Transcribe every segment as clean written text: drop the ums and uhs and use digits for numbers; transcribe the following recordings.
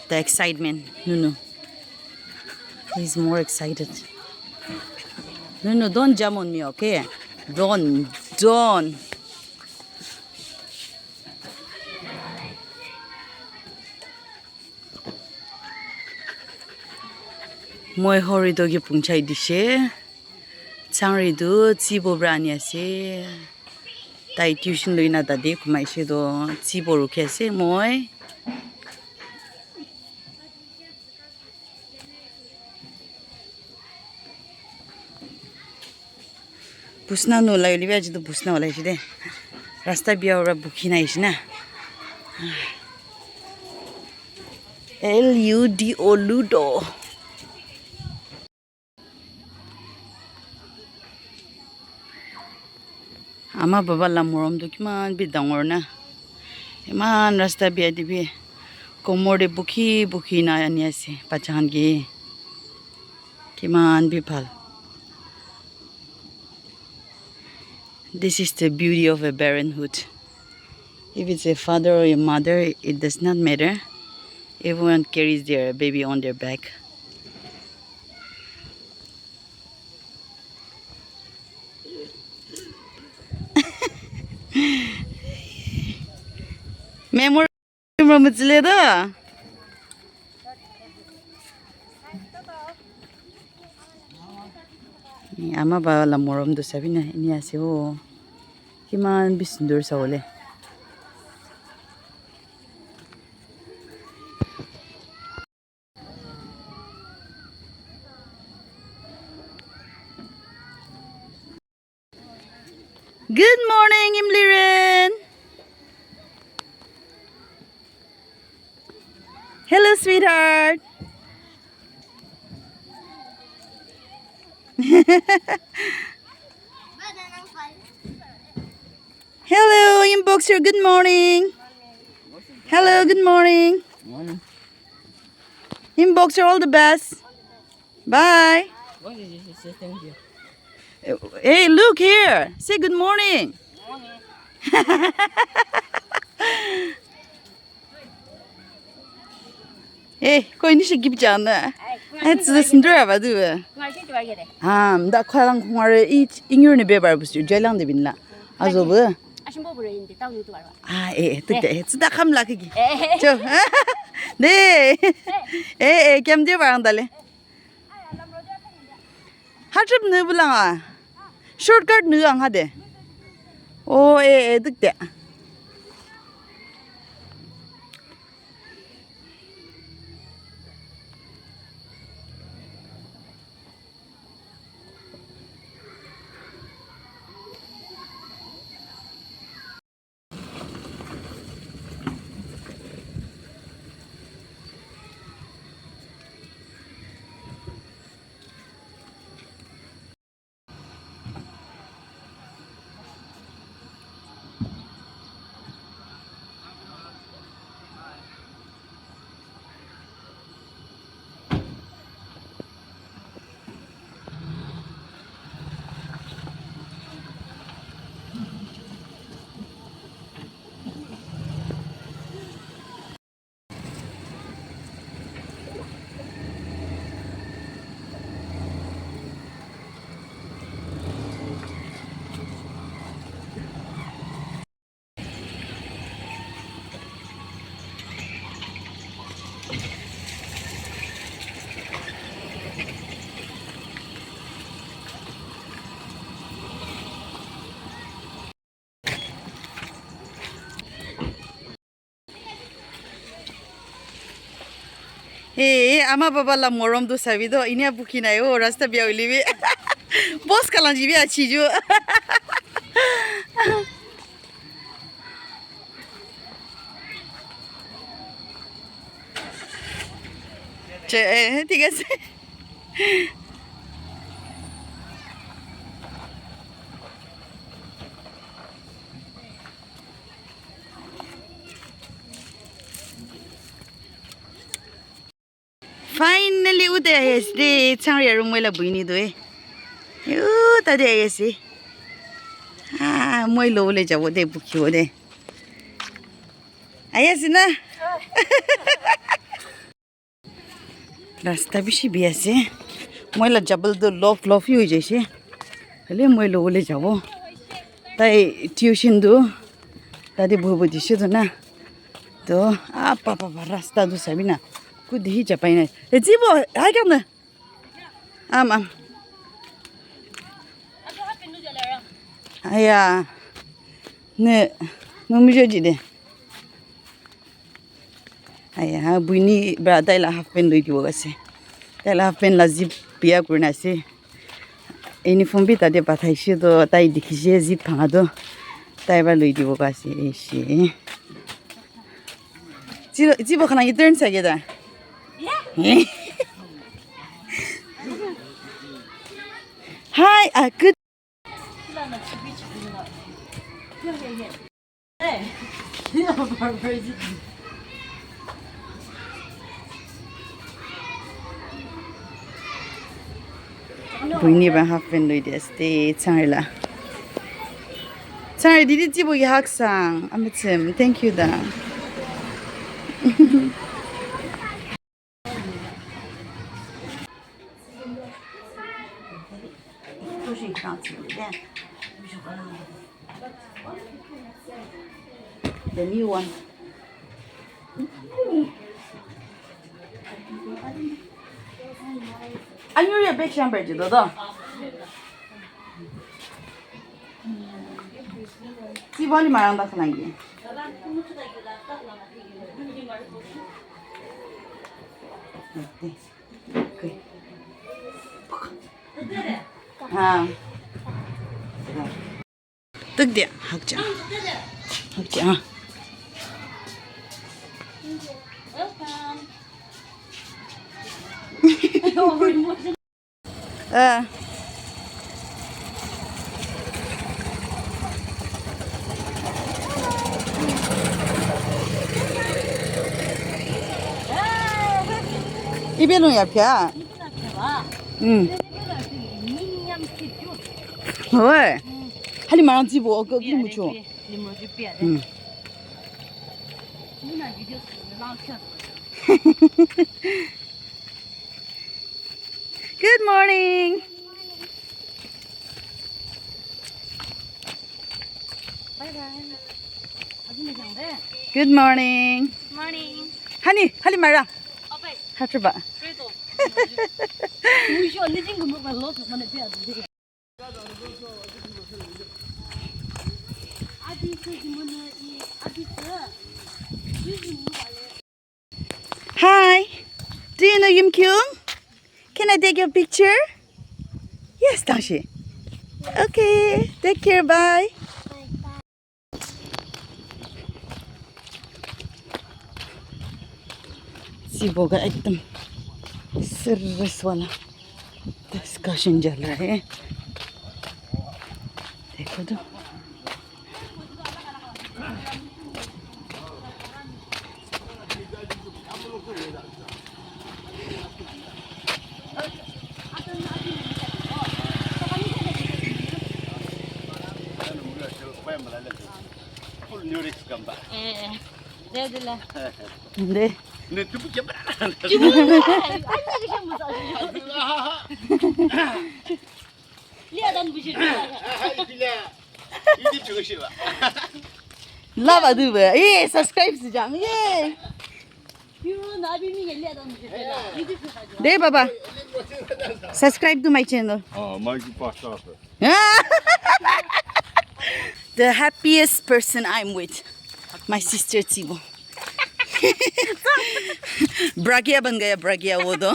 the excitement. No. He's more excited. No, don't jump on me, okay? Don't. Moi horidogi pungchai dishe. Changridu Tsebo brani ase. Tai tuition loina dadi kumai se do Tsebo rukhe ase moi. Busna no lai liba jidu busna wala jide. Rasta biya ora bukhina isna. Ludo Ludo. Ama baba la morom do kiman bi dangor na. Iman rasta biya dibi. Komorde bukhi na ani ase pachan gi. Kiman bi phal. This is the beauty of a parenthood. If it's a father or a mother, it does not matter. Everyone carries their baby on their back. Memory da. Ama ba la morom do sabi na ini ase ho. Kiman bisundur sa ole. Good morning, Imliren. Hello, sweetheart. Hello, Inboxer. Good morning. Hello, good morning. Morning. Inboxer, all the best. Bye. What did you say? Thank you. Hey, look here. Say good morning. Morning. Hey, koi ni shiki bichana. It's the Sindra badu. Da kwalang khware each ingur ni bebar busu jailang de binla. Azobu. Tukte. Tsda khamla ki. Cho. Ne. Kem de barang dale. Hatrip nu bulanga. Shortcut nu ang hade. Oh, tukte. Hey, ama baba la morom do sabi do inia buki na yo rasta biya ulibi. Boss kalanji biya chiju. Che, ঠিক আছে. Finally, udah ayas deh. Cang ya rumah lah begini tu tadi ayas sih. Mau lo boleh jauh deh buki deh. Ayas na. रास्ता बेसी बिहासे मैला जबल तो लफ ही हो जाइए हेले मैलो ओले जाबो ताई ट्यूशन दो तादे भोबो दिसे तो ना तो पापा रास्ता दो सबिना कुछ ही चपाइना ए जीबो हाय क्या ना आम आया ने नमिजो जिदे आया बुइनी ब्रादाइला हाफ पेन लई दिबो गासे ताइला हाफ पेन ला जिप बिया गुरनासे यूनिफॉर्म भी तादे बाथाइसे तो ताई दिखिसे जिप फाङा दो ताइबा लई दिबो गासे एसे जिबो खाना इतरन सागेदा हाय good बुइनी बा हाफ पेन लई देस्ते चांगला चांग दिदि जिबोगी हाक्सां आमछम थैंक यू दा The new one. Anh nhớ biết xem bài gì đó đó. Chị bảo đi mà ăn bát này. Ha. Tức điện học chả. Học chả. 입에 놓은 얇게. 응. 왜? 할리 말한 집어 그 무초. 응. Good morning. Good morning. Morning. 할리 말아. 하트 봐. 그래도. 우시 언니 친구 먹으면 로스 만에 빼야 돼. Hi. Do you know Yum Kyung? Can I take your picture? Yes, Tashi. Okay. Take care. Bye. Tsebo가 एकदम serious वाला discussion चल रहा है देखो तो 네. 네, 두부 좀 Lava dubu. 예, subscribe 시장. 예. 네, 봐봐. Subscribe to my channel. 마이크 파스타. The happiest person I'm with, my sister Tsebo. ब्रागिया बन गया ब्रागिया वो तो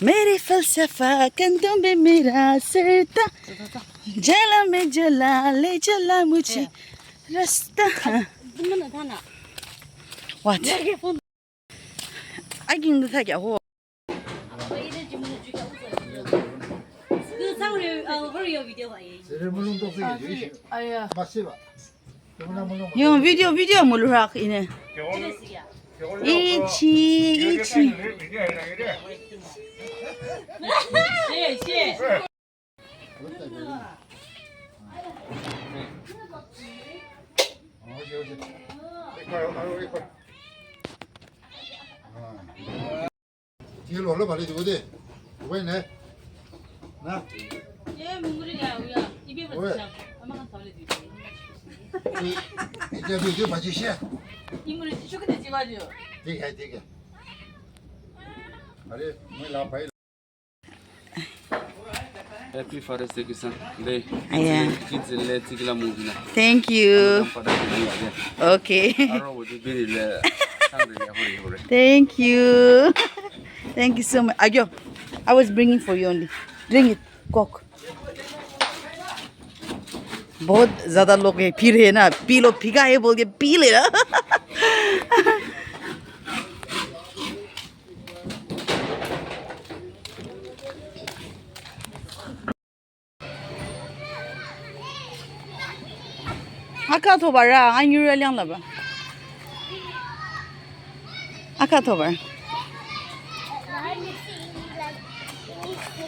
मेरे फलसफा कंधों में मेरा सर था जला में जला ले जला मुझे रास्ता What? I can do that हो 형 비디오 뭘로 하 이네 이치 뒤에 올라 말이 되거든. 왜 있네? 나? 얘 문물이야, 우야. 입에 왜? 붙자. 엄마가 더 올려 드릴게. 이제 이제 맞지 시. 인물이 쇼크대 찍어줘. 되게. अरे मैं ला पाई Happy Father's Day, Kisan. Day. Yeah. Kids let Tigla movie. Thank you. Father Day. Okay. Arrow would be the Thank you. Thank you so much. Agyo, I was bringing for you only. Drink it. Coke. बहुत ज़्यादा लोग हैं P रहे हैं ना P low भीगा है बोल के पी ले ना 아까 더 봐라 안 유려량 봐 아까 더 봐. Why are you seeing me like this?